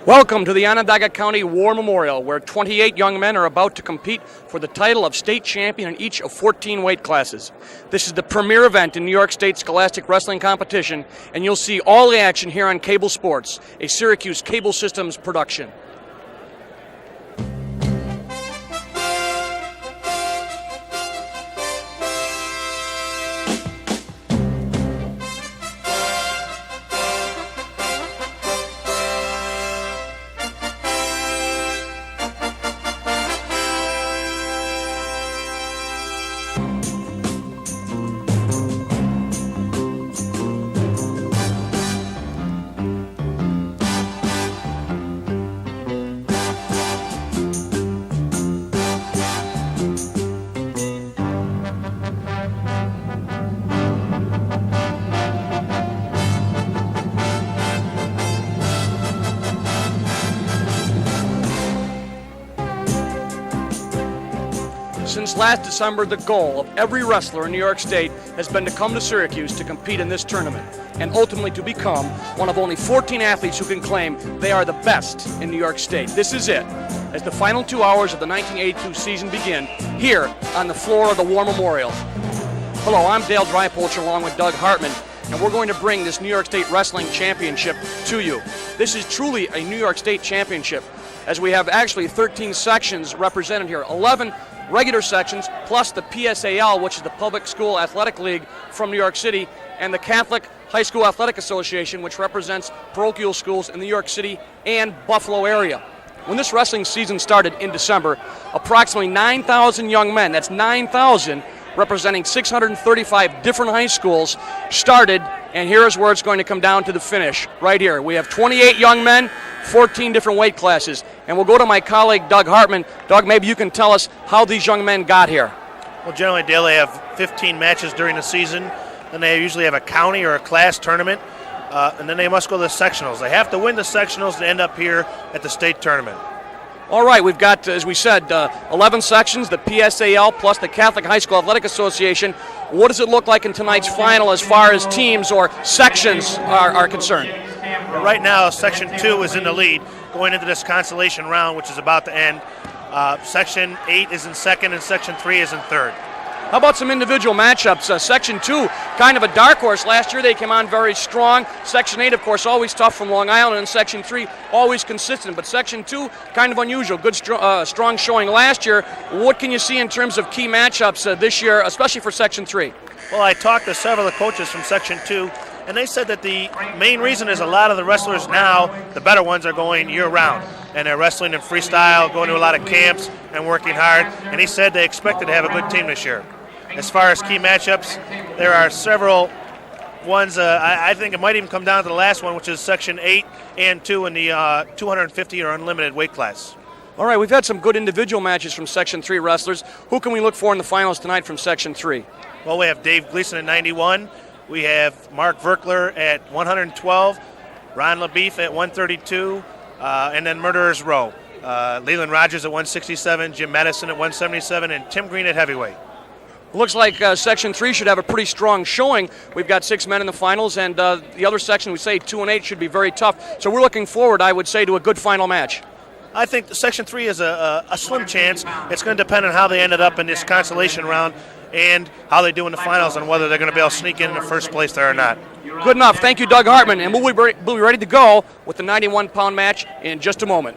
Welcome to the Onondaga County War Memorial, where 28 young men are about to compete for the title of state champion in each of 14 weight classes. This is the premier event in New York State Scholastic Wrestling Competition, and you'll see all the action here on Cable Sports, a Syracuse Cable Systems production. Since last December, the goal of every wrestler in New York State has been to come to Syracuse to compete in this tournament and ultimately to become one of only 14 athletes who can claim they are the best in New York State. This is it, as the final 2 hours of the 1982 season begin here on the floor of the War Memorial. Hello, I'm Dale Drypolcher along with Doug Hartman, and we're going to bring this New York State Wrestling Championship to you. This is truly a New York State Championship, as we have actually 13 sections represented here, 11 regular sections, plus the PSAL, which is the Public School Athletic League from New York City, and the Catholic High School Athletic Association, which represents parochial schools in the New York City and Buffalo area. When this wrestling season started in December, approximately 9,000 young men, that's 9,000, representing 635 different high schools, started, and here's where it's going to come down to the finish, right here. We have 28 young men, 14 different weight classes. And we'll go to my colleague, Doug Hartman. Doug, maybe you can tell us how these young men got here. Well, generally, Dale, they have 15 matches during the season. Then they usually have a county or a class tournament. And then they must go to the sectionals. They have to win the sectionals to end up here at the state tournament. All right, we've got, as we said, 11 sections, the PSAL plus the Catholic High School Athletic Association. What does it look like in tonight's final as far as teams or sections are concerned? Right now, Section 2 is in the lead going into this consolation round, which is about to end. Section 8 is in second, and Section 3 is in third. How about some individual matchups? Section 2, kind of a dark horse. Last year they came on very strong. Section 8, of course, always tough from Long Island, and Section 3, always consistent. But Section 2, kind of unusual. Good, strong showing last year. What can you see in terms of key matchups this year, especially for Section 3? Well, I talked to several of the coaches from Section 2, and they said that the main reason is a lot of the wrestlers now, the better ones, are going year-round. And they're wrestling in freestyle, going to a lot of camps, and working hard. And he said they expected to have a good team this year. As far as key matchups, there are several ones. I think it might even come down to the last one, which is Section 8 and 2 in the 250 or unlimited weight class. All right, we've had some good individual matches from Section 3 wrestlers. Who can we look for in the finals tonight from Section 3? Well, we have Dave Gleason at 91. We have Mark Verkler at 112. Ron LaBeef at 132. And then Murderers Row. Leland Rogers at 167. Jim Madison at 177. And Tim Green at heavyweight. Looks like Section 3 should have a pretty strong showing. We've got 6 men in the finals, and the other section, we say 2 and 8, should be very tough. So we're looking forward, I would say, to a good final match. I think Section 3 is a slim chance. It's going to depend on how they ended up in this consolation round and how they do in the finals and whether they're going to be able to sneak in the first place there or not. Good enough. Thank you, Doug Hartman. And we'll be ready to go with the 91-pound match in just a moment.